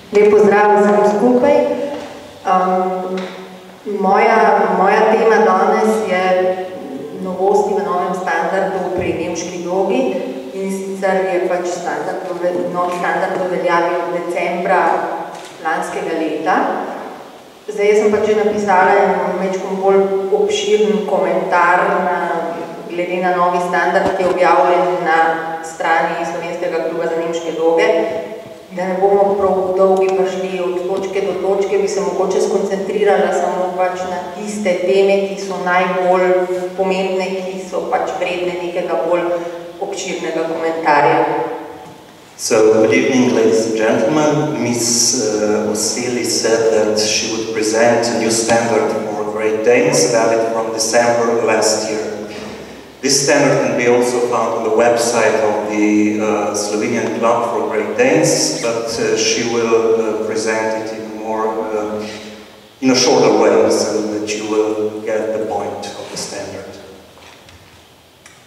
Lep pozdrav vsem skupaj. Moja tema danes je novosti v novem standardu pri nemški dogi in sicer je pač novi standard v veljavi od decembra lanskega leta. Zdaj, jaz sem pač že napisala en bolj obširen komentar glede na novi standard, ki je objavljen na strani Slovenskega kluba za nemške doge. Da ne bomo prav dolgi prišli od točke do točke, bi se mogoče skoncentrirala samo pač na tiste teme, ki so najbolj pomembne, ki so pač vredne nekega bolj obširnega komentarja. So, good evening, ladies and gentlemen. Ms. Oseli said that she would present a new standard for Great Danes, valid from December last year. This standard can be also found on the website of the Slovenian Club for Great Danes, but she will present it in a shorter way, so that you will get the point of the standard.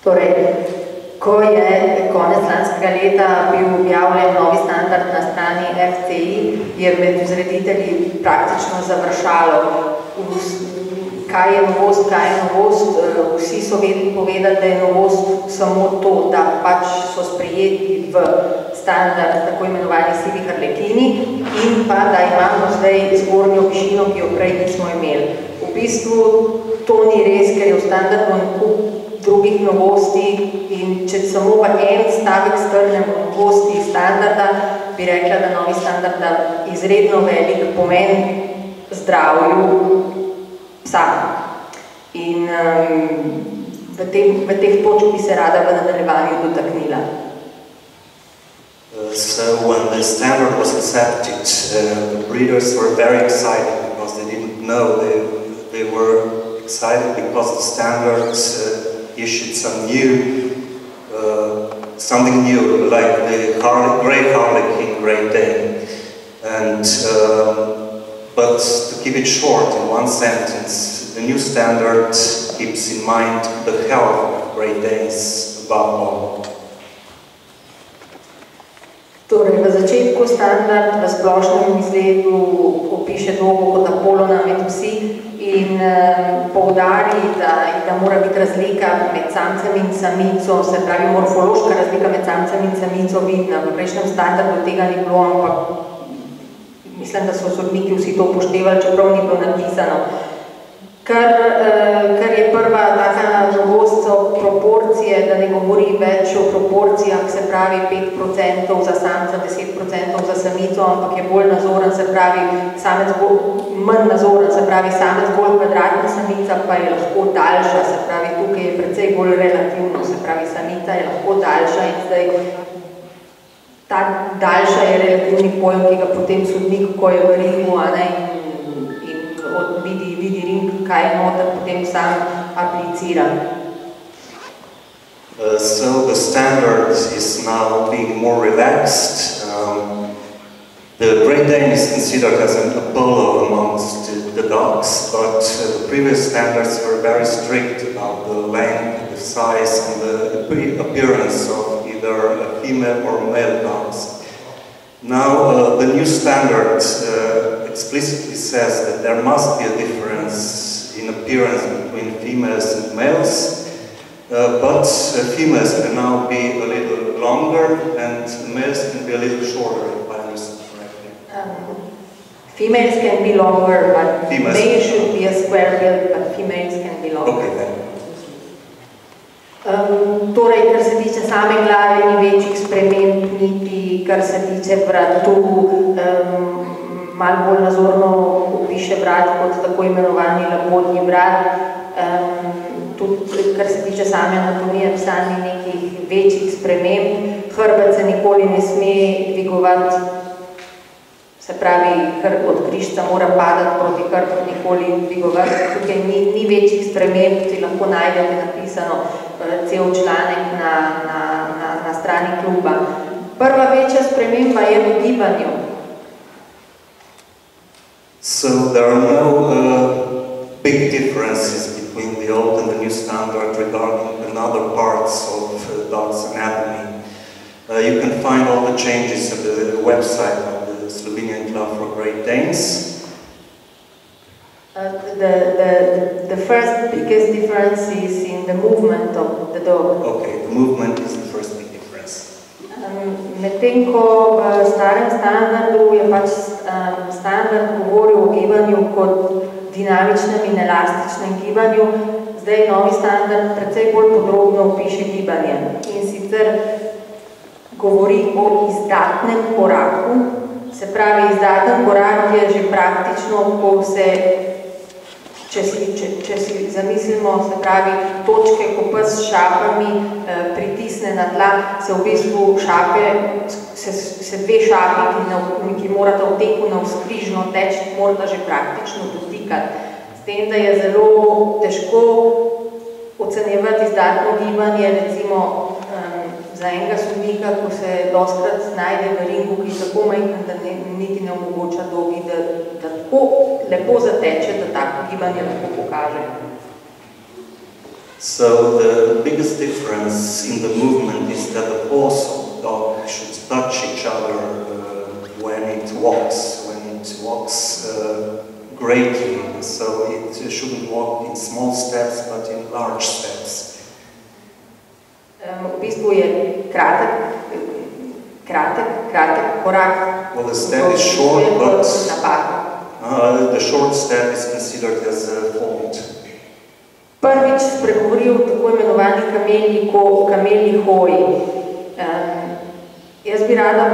Torej, ko je konec lanskega leta bil objavljen novi standard na strani FCI, je med vzreditelji praktično završalo. Kaj je novost? Vsi so povedali, da je novost samo to, da pač so sprejeti v standard tako imenovani sivi harlekini in pa, da imamo zdaj zgornjo višino, ki jo prej nismo imeli. V bistvu to ni res, ker je v standardu kup drugih novosti in če samo pa en stavek strnemo novosti standarda, bi rekla, da novi standard da izredno velik pomen zdravju psa. In v teh točk bi se rada v nadaljevanju dotaknila. So when the standard was accepted, the breeders were very excited because they didn't know. They were excited because the standard issued something new, like the Grey Harlequin Great Dane. But to keep it short, in one sentence, the new standard keeps in mind the health of Great Danes above all. Torej, v začetku standard v splošnem izgledu opiše dogo kot Apolona med psi in poudari, da mora biti razlika med samcem in samico, se pravi morfološka razlika med samcem in samico vidna. V prejšnjem standardu tega ni bilo, ampak mislim, da so sodniki vsi to upoštevali, čeprav ni bilo napisano. Kar je prva taka novost so proporcije, da ne govori več o proporcijah, se pravi 5% za samca, 10% za samico, ampak je bolj nazoren, se pravi manj nazoren, se pravi samec bolj kvadratna, samica pa je lahko daljša, se pravi tukaj je precej bolj relativno, se pravi samica je lahko daljša in zdaj ta daljša je relativni pojem, ki ga potem sodnik, ko je v ringu, vidi ring, kaj noter potem sam aplicira. So the standard is now being more relaxed. The Great Dane is considered as an Apollo amongst the dogs, but the previous standards were very strict about the length, the size, and the appearance of either a female or male dogs. Now the new standard explicitly says that there must be a difference in appearance between females and males, but females can now be a little longer and males can be a little shorter, if I understand correctly. Females can be longer, but males should be a square build, but females can be longer. Okay, then. Torej, kar se tiče same glave, ni večjih sprememb, niti kar se tiče vratu, malo bolj nazorno opiše vrat kot tako imenovani labodni vrat. Tudi, kar se tiče same anatomije psa, ni nekih večjih sprememb. Hrbet se nikoli ne sme dvigovati, se pravi, od križca mora padati proti hrbtu, nikoli dvigovati. Tukaj ni večjih sprememb, ki lahko najdete napisano cel članek na strani kluba. Prva večja sprememba je v gibanju. So there are no big differences between the old and the new standard regarding another parts of dog's anatomy. You can find all the changes at the website of the Slovenian unique love for Great Danes. The first biggest difference is in the movement of the dog. Okay, the movement is the first big difference. Medtem ko v starem standardu je pač standard govoril o gibanju kot dinamičnem in elastičnem gibanju, zdaj novi standard precej bolj podrobno opiše gibanje. In sicer govori o izdatnem koraku, se pravi, izdaten korak je že praktično, ko se če si zamislimo, se pravi, točke, ko pes s šapami pritisne na tla, se v bistvu šape, se dve šapi, ki morata v teku navzkrižno teči, morata že praktično dotikati. S tem, da je zelo težko ocenjevati izdatno gibanje, recimo za enega sodnika, ko se dostkrat znajde v ringu, ki je tako majhen, da niti ne omogoča dogi, da tako lepo zateče, da tako gibanje lahko pokaže. So the biggest difference in the movement is that the paws of the dog should touch each other when it walks greatly. So it shouldn't walk in small steps, but in large steps. V bistvu je kratek korak. Well, the step is short, but the short step is considered as a fault. Prvič spregovori o tako imenovani kamelji hoji. Jaz bi rada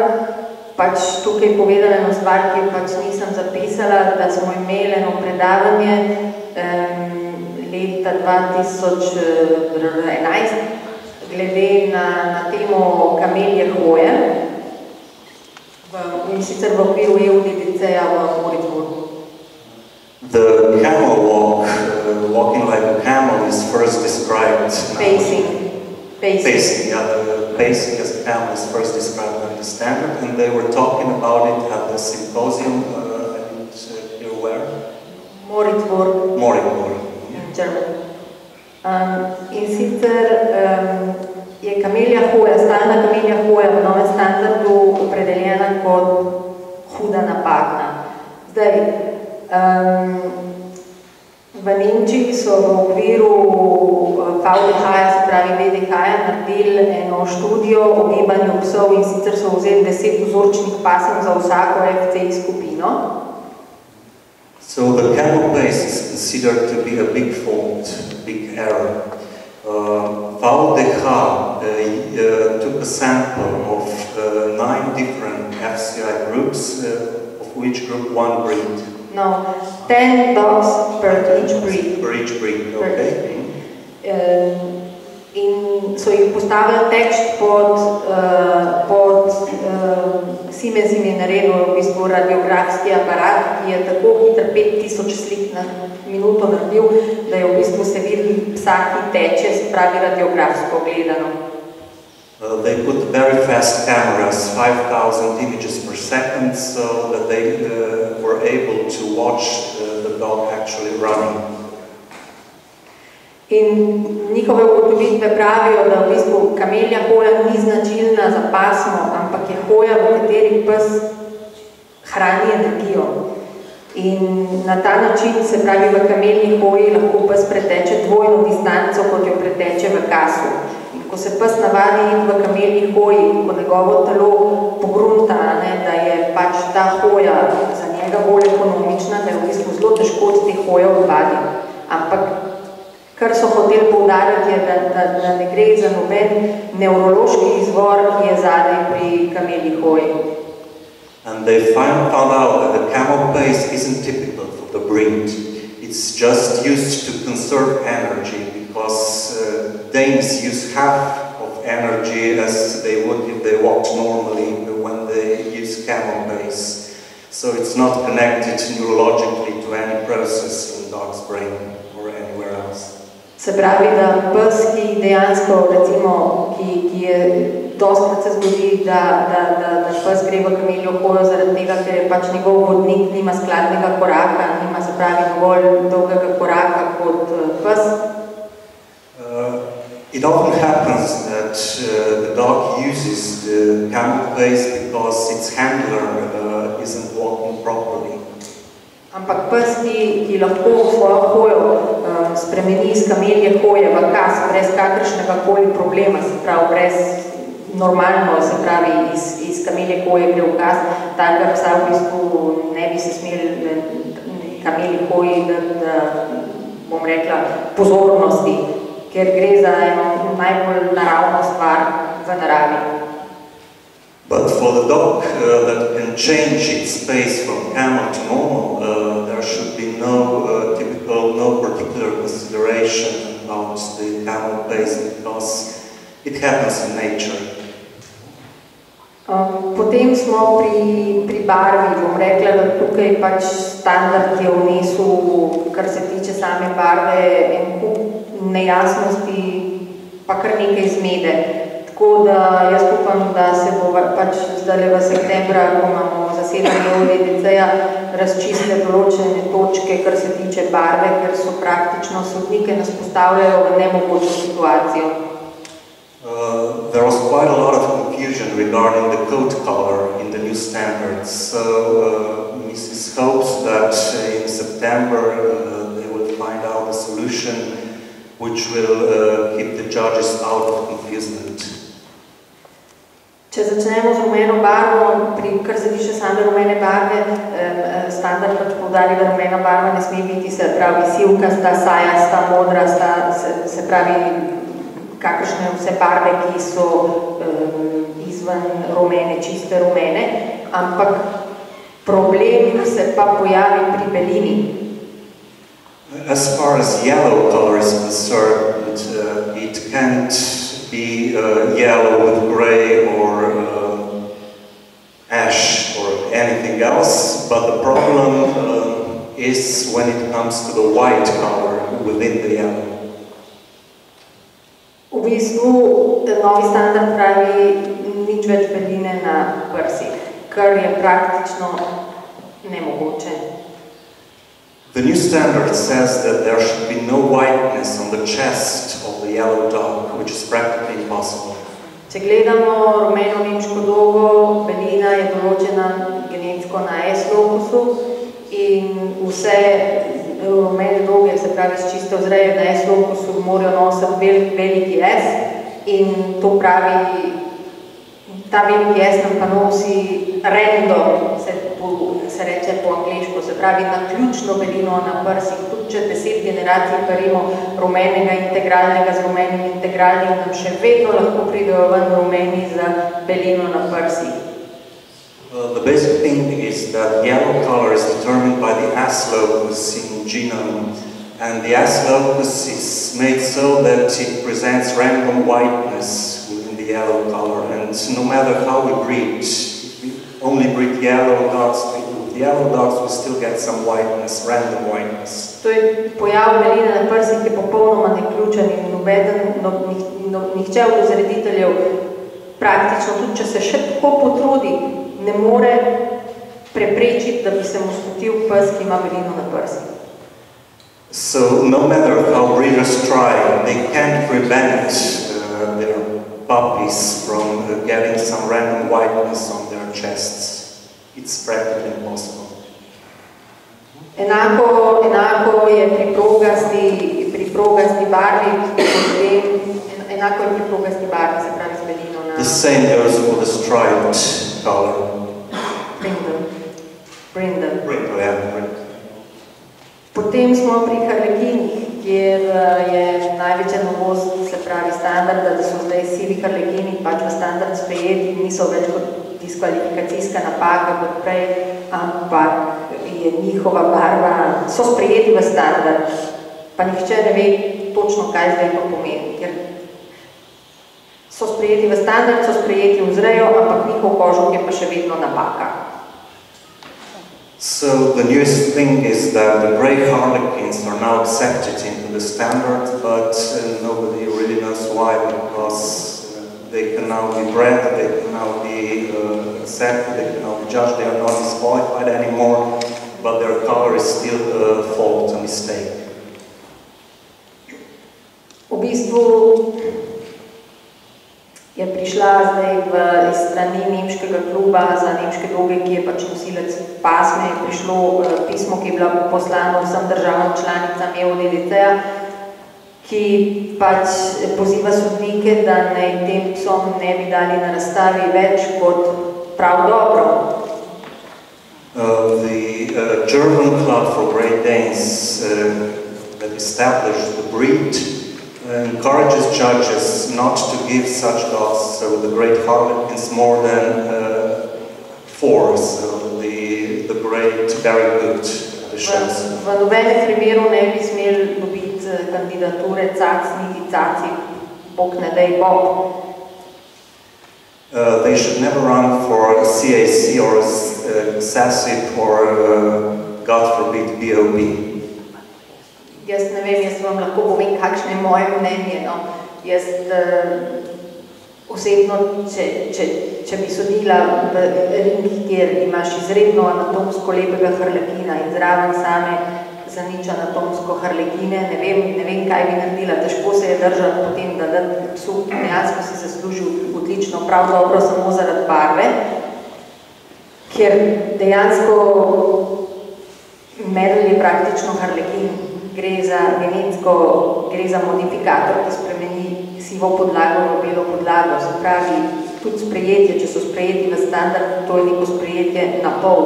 pač tukaj povedala eno stvar, ki pač nisem zapisala, da smo imeli eno predavanje leta 2011, glede na temo kamelje hoje, in sicer v okviru SloDDC-ja v Moritzburgu. The camel walk, walking like a camel, is first described. Pacing. Yeah, the pacing as a camel is first described in the standard, and they were talking about it at the symposium, and you were? Moritzburg. In Germany. In sicer je kamelja hoja, stalna kamelja hoja v novem standardu opredeljena kot huda napaka. Zdaj, v Nemčiji so v okviru VDH-ja, se pravi VDH-ja, naredili eno študijo o gibanju psov in sicer so vzeli 10 vzorčnih pasem za vsako FCI skupino. So the camel pace is considered to be a big fault, a big error. VDH took a sample of 9 different FCI groups, of which group one breed. No, 10 dogs per each breed. Per each breed, okay. In so jih postavili tekst pod Siemens jim je naredil v bistvu radiografski aparat, ki je tako hiter 5000 slik na minuto naredil, da je v bistvu se videl psa, ki teče, se pravi radiografsko gledano. They put very fast cameras, 5,000 images per second, so that they were able to watch the dog actually running. In njihove ugotovitve pravijo, da v bistvu kamelja hoja ni značilna za pasmo, ampak je hoja, v kateri pes hrani energijo. In na ta način, se pravi, v kamelji hoji lahko pes preteče dvojno distanco, kot jo preteče v kasu. In ko se pes navadi iti v kamelji hoji, ko njegovo telo pogrunta, da je pač ta hoja za njega bolj ekonomična, da je v bistvu zelo težko od te hoje odvaditi. Ampak kar so hoteli poudariti, je, da ne gre za noben nevrološki izvor, ki je zadaj pri kamelji hoji. And they found out that the camel pace isn't typical for the breed. It's just used to conserve energy, because Danes use half of energy as they would if they walked normally when they use camel pace. So it's not connected neurologically to any process in dog's brain or anywhere else. Se pravi, da pes, ki dejansko, recimo, ki je dostkrat se zgodi, da pes gre v kameljo hojo zaradi tega, ker je pač njegov vodnik nima skladnega koraka, nima, se pravi, dovolj dolgega koraka kot pes. It often happens that the dog uses the camel pace because its handler isn't walking Ampak pes, ki lahko svojo hojo spremeni iz kamelje hoje v kas, brez kakršnega koli problema, se pravi, brez normalno, se pravi, iz kamelje hoje gre v kas, takega psa v bistvu ne bi se smeli kamelji hoji, bom rekla, pozornosti, ker gre za eno najbolj naravno stvar v naravi. But for the dog that can change its pace from camel to normal, there should be no particular consideration about the camel pace because it happens in nature. Potem smo pri barvi, bom rekla, da tukaj pač standard je vnesel, kar se tiče same barve, en kup nejasnosti, pa kar nekaj zmede. Tako da jaz upam, da se bo pač zdaj v septembra, ko imamo zasedanje ODDC-ja, razčistile določene točke, kar se tiče barve, ker so praktično sodnike nas postavljajo v nemogočo situacijo. There was quite a lot of confusion regarding the coat color in the new standards. So Mrs. hopes that in September they will find out a solution which will keep the judges out of confusement. Če začnemo z rumeno barvo, kar se tiče same rumene barve, standard pač poudari, da rumena barva ne sme biti, se pravi, sivkasta, sajasta, modrasta, se pravi, kakršne vse barve, ki so izven rumene, čiste rumene, ampak problem se pa pojavi pri belini. As far as yellow color is concerned, it can't be yellow with gray or ash or anything else, but the problem is when it comes to the white color within the yellow. V bistvu, novi standard pravi nič več beline na prsih, kar je praktično nemogoče. The new standard says that there should be no whiteness on the chest of the yellow dog, which is practically impossible. Če gledamo rumeno nemško dogo, belina je določena genetsko na S-lokusu in vse rumene doge, se pravi, s čisto vzreje na S-lokusu morajo nositi veliki S in to pravi, ta veliki S nam pa nosi random, se reče po angliško, se pravi naključno belino na prsih. Tudi če 10 generacij parimo rumenega integralnega z rumenim integralnim, nam še vedno lahko pridejo ven rumeni z belino na prsih. The basic thing is that yellow color is determined by the S-locus in genome, and the S-locus is made so that it presents random whiteness within the yellow color, and no matter how we breed, if we only breed yellow dogs, we still get some whiteness, random whiteness. To je pojav beline na prsih, ki je popolnoma neključen in nihče od vzrediteljev praktično, tudi če se še tako potrudi, ne more preprečiti, da bi se mu skotil pes, ki ima belino na prsih. So no matter how breeders try, they can't prevent their puppies from getting some random whiteness on their chests. It's practically impossible. Enako je pri progasti barvi, enako je pri progasti barvi, se pravi z belino na... The same goes for the striped color. Brindle, yeah. Potem smo pri harlekinih, kjer je največja novost, se pravi standarda, da so zdaj sivi harlekini pač v standard sprejeti, niso več kot diskvalifikacijska napaka kot prej, ampak je njihova barva, so sprejeti v standard, pa nihče ne ve točno, kaj zdaj to pomeni, ker so sprejeti v standard, so sprejeti v vzrejo, ampak njihov kožuk je pa še vedno napaka. So the newest thing is that the grey harlequins are now accepted into the standard, but nobody really knows why, because they can now be bred, they can now be accepted, they can now be judged, they are not disqualified anymore, but their color is still a fault, a mistake. V bistvu je prišla zdaj iz strani nemškega kluba za nemške doge, ki je pač nosilec pasme, je prišlo pismo, ki je bila poslano vsem državam članicam SloDDC-ja, ki pač poziva sodnike, da naj tem psom ne bi dali na razstavi več kot prav dobro. The German Club for Great Danes that established the breed encourages judges not to give such dogs with the great harlequins more than 4, so the great, very good additions. V nobenem primeru ne bi smeli dobiti kandidature cac, niti caci, bog ne dej Bob. They should never run for CAC or SASIP or, God forbid, BOB. Jaz ne vem, jaz vam lahko povem, kakšno je moje mnenje. No. Jaz osebno, če bi sodila v ringih, kjer imaš izredno anatomsko lepega harlekina in zraven same za nič anatomsko harlekine, ne vem, kaj bi naredila. Težko se je držati potem, da psu dejansko si zaslužil odlično, prav dobro samo zaradi barve, ker dejansko medel je praktično harlekin. Gre za modifikator, ki spremeni sivo podlago v belo podlago. Se pravi, tudi sprejetje, če so sprejeti v standard, to je neko sprejetje na pol.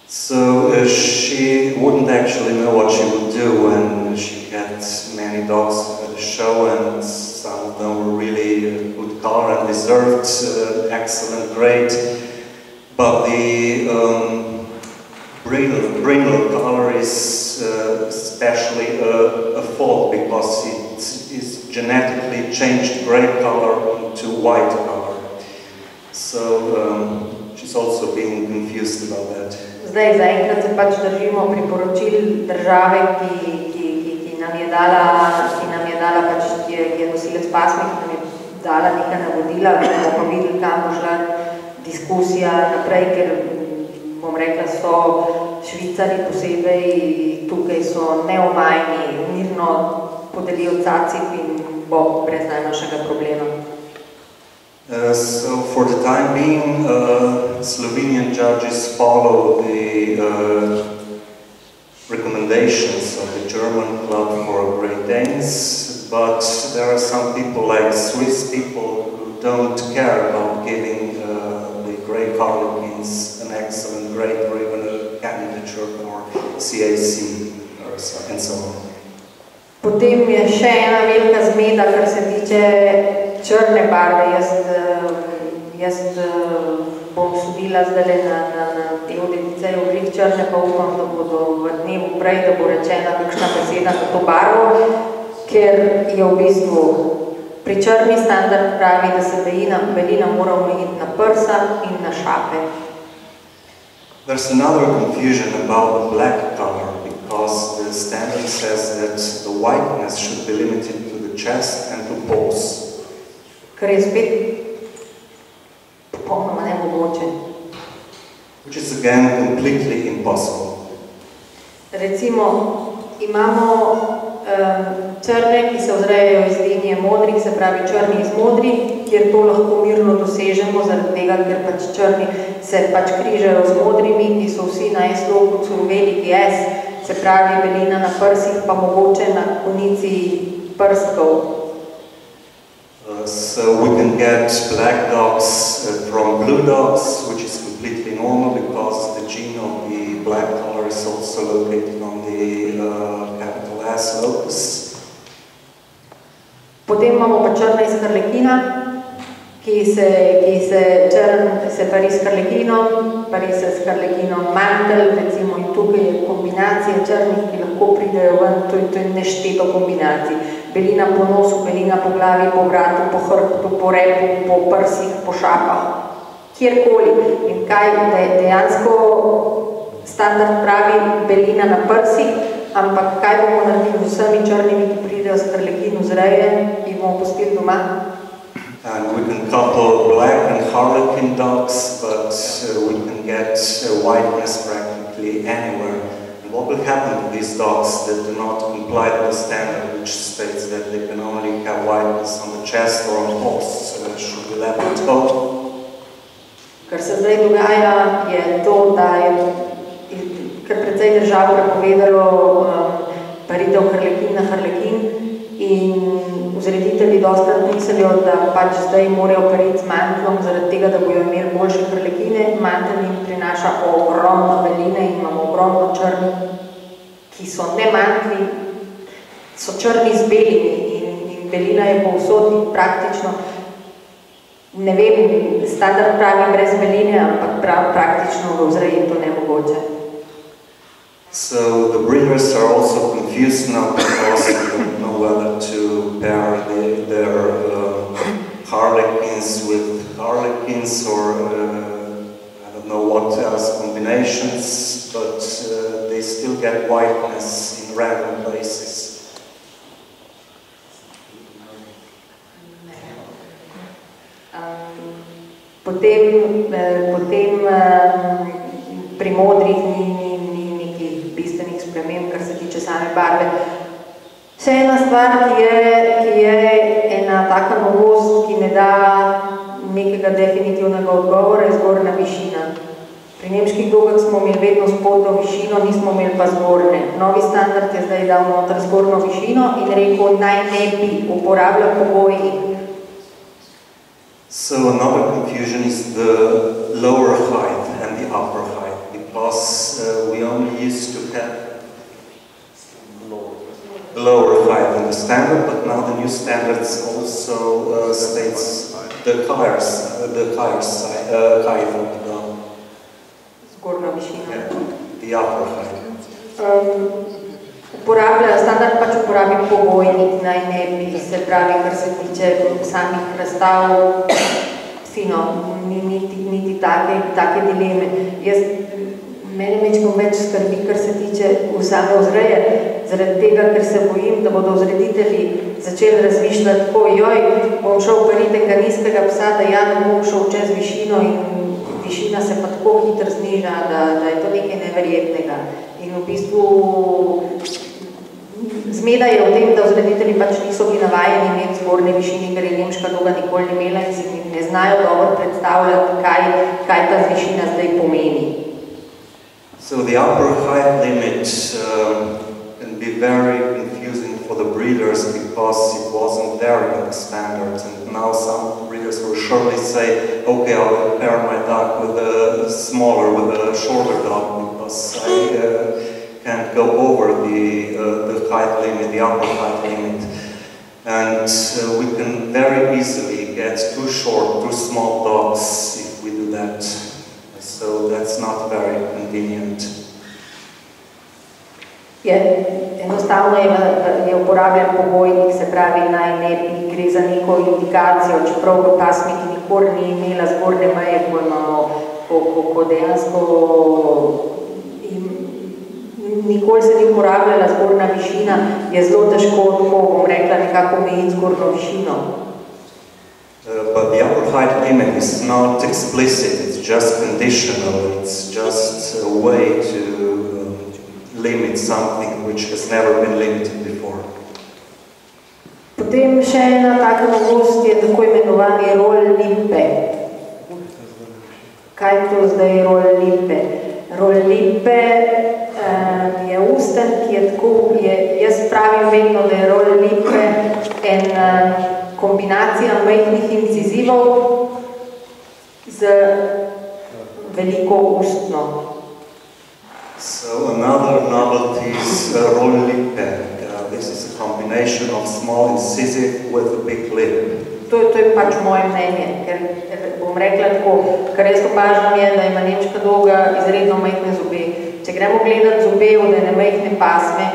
So she wouldn't actually know what she would do when she had many dogs at the show, and some of them were really good color and deserved excellent grade. But the brindle color is especially a fault because it is genetically changed gray color into white color. So she's also being confused about that. Zdaj, zaenkrat se pač držimo priporočil države, ki nam je dala pač, ki je nosilec pasme, ki nam je dala neka navodila, bomo pa videli, kam bo šla diskusija naprej, ker bom rekla, so Švicari posebej, tukaj so neomajni, mirno podelijo cacip in bo brez najmanjšega problema. So for the time being, Slovenian judges follow the recommendations of the German Club for Great Danes, but there are some people like Swiss people who don't care about giving the Grey Harlequins an excellent grade or even a candidature for CAC and so on. Potem je še ena velika zmeda, kar se tiče črne barve. Jaz bom sodila zdaj na SloDDC-ju glih črne, pa upam, da bodo v dnevu prej, da bo rečena kakšna beseda na to barvo, ker je v bistvu pri črni standard pravi, da se belina mora omejiti na prsa in na šape. There's another confusion about the black color, because the standard says that the whiteness should be limited to the chest and to paws. Kar je spet popolnoma nemogoče. Which is again completely impossible. Recimo, imamo črne, ki se vzrejajo iz linije modrih, se pravi črni iz modrih, kjer to lahko mirno dosežemo, zaradi tega, ker pač črni se pač križajo z modrimi, ki so vsi na S-logu veliki S, se pravi belina na prsih, pa mogoče na konici prstkov. So we can get black dogs from blue dogs, which is completely normal because the gene of the black color is also located on the capital S locus. Potem imamo pa črna iz harlekina, ki se pari s harlekinom, pari se s harlekinom mantel, recimo in tukaj je kombinacija črnih, ki lahko pridejo ven, to je nešteto kombinacij. Belina po nosu, belina po glavi, po vratu, po hrbtu, po repu, po prsih, po šapah, kjerkoli. In kaj dejansko standard pravi belina na prsih, ampak kaj bomo naredili z vsemi črnimi, ki pridejo s harlekin vzreje, jih bomo pustili doma? And we can couple black and harlequin dogs, but we can get whiteness practically anywhere. And what will happen to these dogs that do not comply to the standard, which states that they can only have whiteness on the chest or on paws? Should we let it go? Kar se zdaj dogaja, je to, da je kar precej držav prepovedalo paritev harlekin na harlekin in vzreditelji dostakrat mislijo, da pač zdaj morajo pariti z mantlom, zaradi tega, da bojo imeli boljše harlekine. Mantel jim prinaša ogromno beline in imamo ogromno črni, ki so ne mantli, so črni z belimi in belina je povsod praktično, ne vem, standard pravi brez beline, ampak praktično v vzreji to nemogoče. So the breeders are also confused now because they don't know whether to pair their harlequins with harlequins or I don't know what else combinations, but they still get whiteness in random places. Potem pri modrih ni nekih bistvenih sprememb, kar se tiče same barve. Še ena stvar, ki je ena taka novost, ki ne da nekega definitivnega odgovora, je zgornja višina. Pri nemških dogah smo imeli vedno spodnjo višino, nismo imeli pa zgornje. Novi standard je zdaj dal noter zgornjo višino in rekel, naj ne bi uporabljal pogojih. So another confusion is the lower height and the upper height, because we only used to have lower height in the standard, but now the new standards also states the higher height of the dog. Zgornja višina. The upper height. Standard pač uporabi pogojnik, naj ne bi, se pravi, kar se tiče samih razstav, fino, niti take dileme. Mene mečko več skrbi, kar se tiče same vzreje, zaradi tega, ker se bojim, da bodo vzreditelji začeli razmišljati tako, joj, bom šel pariti enega nizkega psa, da ja ne bom šel čez višino in višina se pa tako hitro zniža, da je to nekaj neverjetnega. In v bistvu zmeda je v tem, da vzreditelji pač niso bili navajeni imeti zgornje višine, ker je nemška doga nikoli ne imela in si ne znajo dobro predstavljati, kaj ta višina zdaj pomeni. So the upper height limit can be very confusing for the breeders because it wasn't there in the standards, and now some breeders will surely say, okay, I'll pair my dog with a shorter dog because I can't go over the height limit, the upper height limit. And we can very easily get too short, too small dogs if we do that. So that's not very convenient. Enostavno je uporabljen pogojnik, se pravi, naj ne bi gre za neko indikacijo, čeprav v pasmiki nikoli ni imela zgornje meje, ko imamo, ko dejansko nikoli se ni uporabljala zgornja višina, je zelo težko, bom rekla, nekako omejiti zgornjo višino. But the upper height limit is not explicit, it's just conditional, it's just a way to limit something which has never been limited before. Potem še ena taka novost je tako imenovani rol lipe. Kaj je to zdaj rol lipe? Rol lipe je usten, ki je tako, jaz pravim vedno, da je rol lipe en kombinacija majhnih incizivov z veliko ustno. So another novelty is roll lippe. This is a combination of small incisive with a big lip. To je pač moje mnenje, ker bom rekla tako, kar jaz opažam je, da ima nemška doga izredno majhne zobe. Če gremo gledati zobe od ene majhne pasme,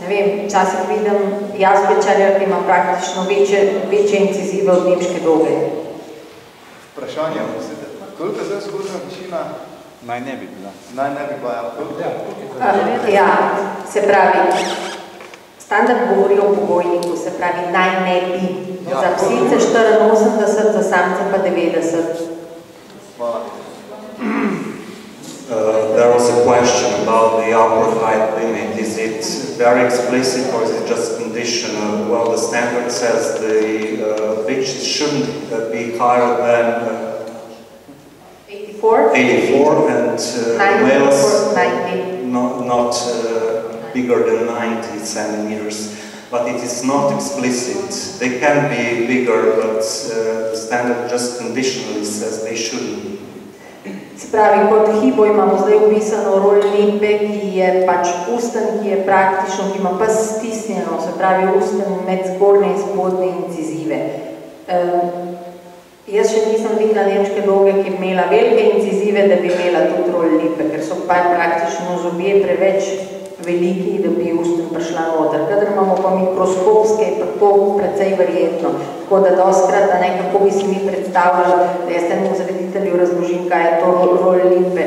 ne vem, včasih vidim jazbečarja, ki ima praktično večje incizive od nemške doge. Vprašanje, koliko je zdaj zgornja višina? Naj ne bi bila. Naj ne bi bila, ja, se pravi, standard govori o pogojniku, se pravi, naj ne bi. Za psice 84, za samce pa 90. Hvala. there was a question about the upper height limit. Is it very explicit or is it just conditional? Well, the standard says the bitches shouldn't be higher than 84 and males not bigger than 90 centimeters. But it is not explicit. They can be bigger, but the standard just conditionally says they shouldn't. Se pravi, kot hibo imamo zdaj upisano rol lipe, ki je pač usten, ki je praktično, ki ima pa stisnjeno, se pravi usten med zgornje in spodnje incizive. Jaz še nisem videla nemške doge, ki bi imela velike incizive, da bi imela tudi rol lipe, ker so pa praktično zobje preveč veliki, da bi usten prišla noter. Kadar imamo pa mikroskopske, je pa to precej verjetno. Tako da doskrat, kako bi si mi predstavljali, da jaz temu zreditelju razložim, kaj je to rol lipe.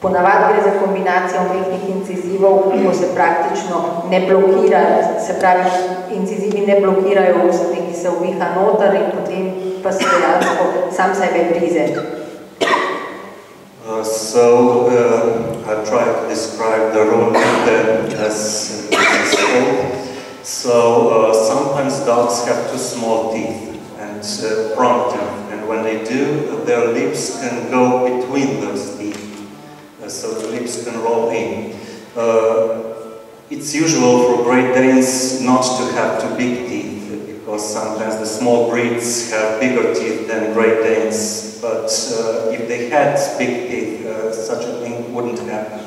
Ponavadi gre za kombinacijo mehkih incizivov, ko se praktično ne blokira, se pravi, incizivi ne blokirajo ustni, ki se uviha noter in potem pa se dejansko sam sebe brize. I'll try to describe the role as called. So sometimes dogs have too small teeth and front teeth, and when they do, their lips can go between those teeth, so the lips can roll in. It's usual for Great Danes not to have too big teeth, because sometimes the small breeds have bigger teeth than Great Danes, but if they had big teeth, such a thing wouldn't happen.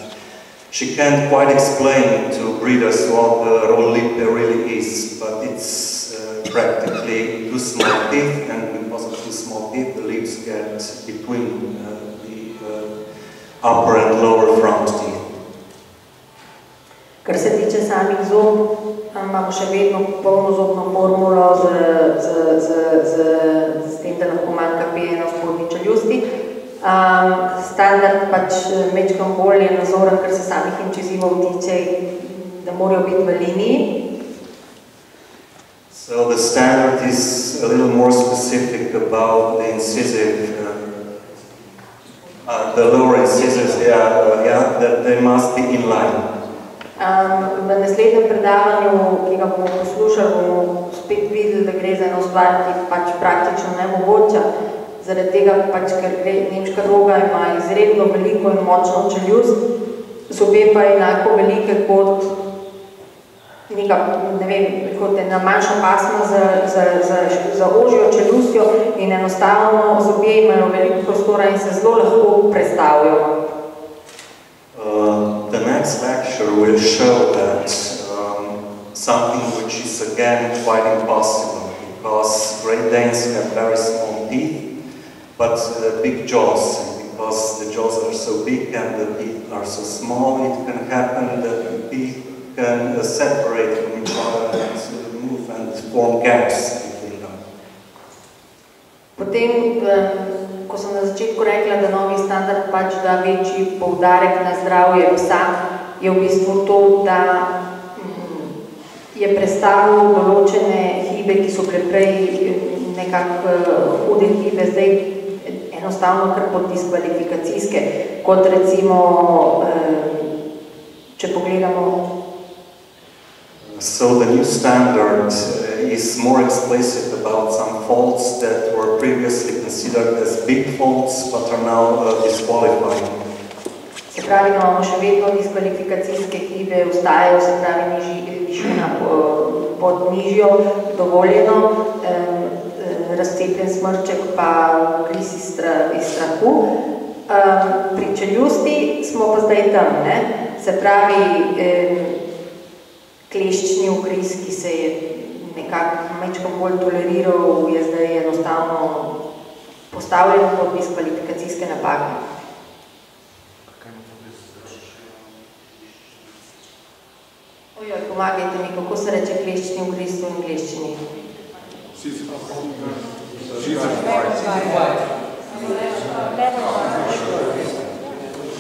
She can't quite explain to breeders what the rol lipe really is, but it's practically too small teeth, and because of too small teeth, the lips get between the upper and lower front teeth. Kar se tiče samih zob, imamo še vedno polno zobno formulo z tem, da lahko manjka pijeno v spodnji čeljusti. Standard pač mečkam bolj je nazoren, kar se samih incizivov tiče, da morajo biti v liniji. So the standard is a little more specific about the incisive, the lower incisives, that they must be in line. V naslednjem predavanju, ki ga bomo poslušali, bomo spet videli, da gre za eno stvar, ki pač praktično nemogoča. Zaradi tega pač, ker nemška doga ima izredno veliko in močno čeljust, zobe pa enako velike kot neka, ne vem, kot ena manjša pasma za ožjo čeljustjo in enostavno zobje imajo veliko prostora in se zelo lahko predstavijo. The next lecture will show that something which is again quite impossible, because Great Danes have very small teeth, but big jaws, and because the jaws are so big and the teeth are so small, it can happen that the teeth can separate from each other and move and form gaps between them. Potem, ko sem na začetku rekla, da novi standard pač da večji poudarek na zdravje psa, je v bistvu to, da je prestavil določene hibe, ki so prej nekako hude hibe, zdaj enostavno kar pod diskvalifikacijske, kot recimo, če pogledamo. So the new standard is more explicit about some faults that were previously considered as big faults, but are now disqualified. Se pravi, da imamo še vedno diskvalifikacijske hibe, ostajajo, se pravi, višina pod nižjo dovoljeno, razcepljen smrček pa gris iz strahu. Pri čeljusti smo pa zdaj tam, ne? Se pravi, kleščni ugriz, ki se je nekako mečko bolj toleriral, je zdaj enostavno postavljen pod diskvalifikacijske napake. Ojoj, pomagajte mi, kako se reče kleščni ugriz v angleščini?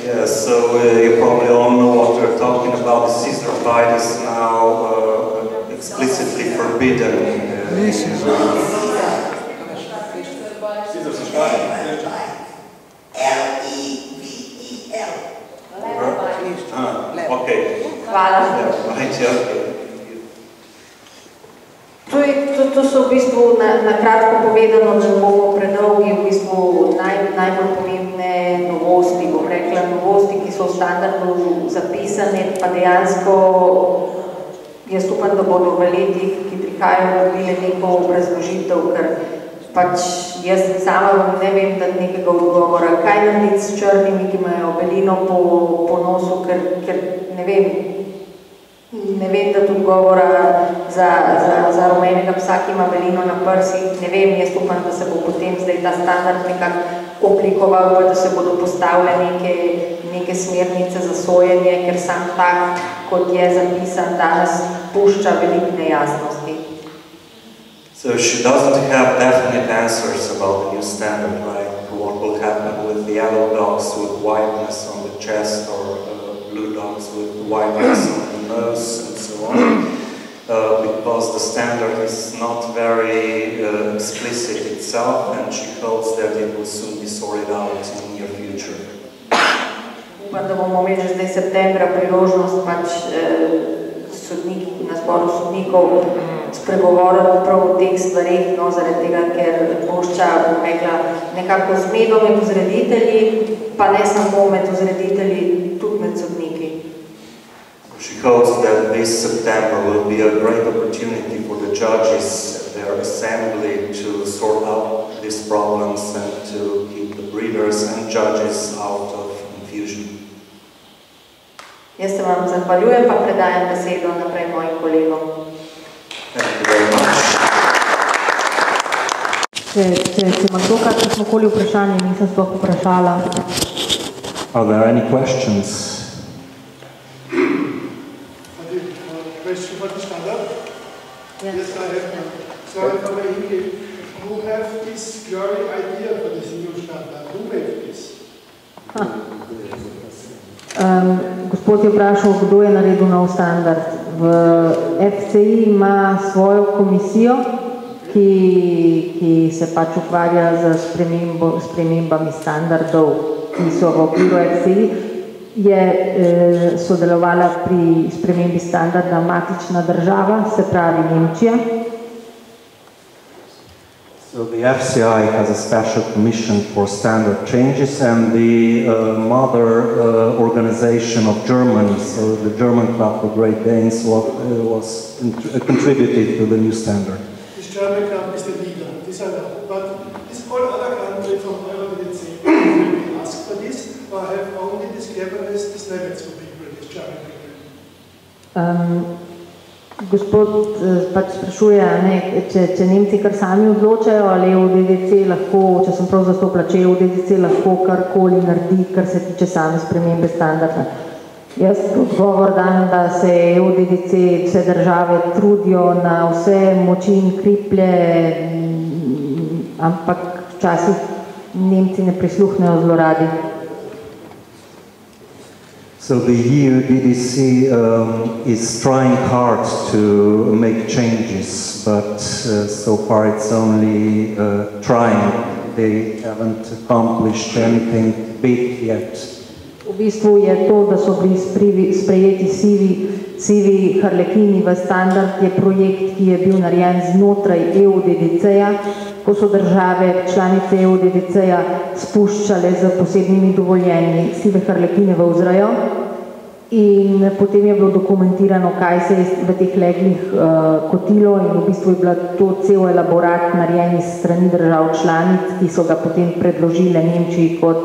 Yeah, so you probably all know what we're talking about. The scissor bite is now explicitly forbidden. L-E-V-E-L Hvala. To so v bistvu na kratko povedano, da bomo predolgi v bistvu najbolj pomembne novosti, bom rekla novosti, ki so v standardu zapisane, pa dejansko jaz upam, da bodo v letih, ki prihajajo, dobili neko obrazložitev, ker pač jaz sama ne vem dati nekega odgovora, kaj narediti s črnimi, ki imajo belino po nosu, ker ne vem dati odgovora za rumenega psa, ki ima belino na prsih, ne vem, jaz upam, da se bo potem zdaj ta standard nekako oblikoval, pa da se bodo postavile neke smernice za sojenje, ker sam tak, kot je zapisan, danes pušča veliko nejasnosti. So she doesn't have definite answers about the new standard, like what will happen with the yellow dogs with whiteness on the chest or blue dogs with whiteness on the nose and so on, because the standard is not very explicit itself, and she hopes that it will soon be sorted out in the near future. Upam, da bomo imeli zdaj septembra priložnost pač sodniki, na zboru sodnikov spregovoriti prav o teh stvarih, no, zaradi tega, ker pušča, bom rekla, nekako zmedo med vzreditelji, pa ne samo med vzreditelji, tudi med sodniki. She hopes that this September will be a great opportunity for the judges at their assembly to sort out these problems and to keep the breeders and judges out of confusion. Jaz se vam zahvaljujem, pa predajam besedo naprej mojim kolegom. Thank you very much. Če ima to kakšnokoli vprašanje, nisem sploh vprašala. Are there any questions? Question for the standard? Yes. Yes, I have. Sorry for my English. Who have this glory idea for this new standard? Who made this? Gospod je vprašal, kdo je naredil nov standard. V FCI ima svojo komisijo, ki se pač ukvarja z spremembami standardov, ki so v okviru FCI. Je sodelovala pri spremembi standarda matična država, se pravi Nemčija. So the FCI has a special commission for standard changes, and the mother organization of Germany, so the German Club for Great Danes, was contributed to the new standard. This German club is the leader, this I know. But is all other countries from SloDDC will ask for this, or have only this cleverness, this limits for people, this German people? Gospod pač sprašuje, če Nemci kar sami odločajo, ali SloDDC lahko, če sem prav zastopila, če SloDDC lahko karkoli naredi, kar se tiče same spremembe standarda. Jaz odgovor dam, da se SloDDC, vse države trudijo na vse moči in kriplje, ampak včasih Nemci ne prisluhnejo zelo radi. So the EU DDC is trying hard to make changes, but so far it's only trying. They haven't accomplished anything big yet. V bistvu je to, da so bili sprejeti sivi harlekini v standard, je projekt, ki je bil narejen znotraj SloDDC-ja, ko so države članice SloDDC-ja spuščale z posebnimi dovoljenji sive harlekine v vzrejo, in potem je bilo dokumentirano, kaj se je v teh leglih kotilo, in v bistvu je bila to cel elaborat narejen iz strani držav članic, ki so ga potem predložile Nemčiji kot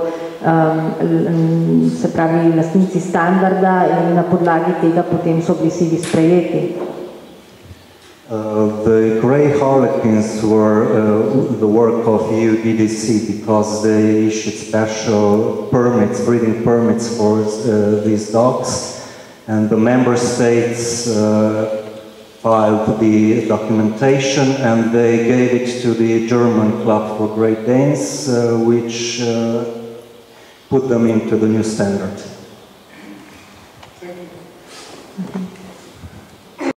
se pravi lastnici standarda, in na podlagi tega potem so bili sivi sprejeti. The grey harlequins were the work of EU DDC because they issued special permits, breeding permits for these dogs, and the member states filed the documentation and they gave it to the German Club for Great Danes, which put them into the new standard.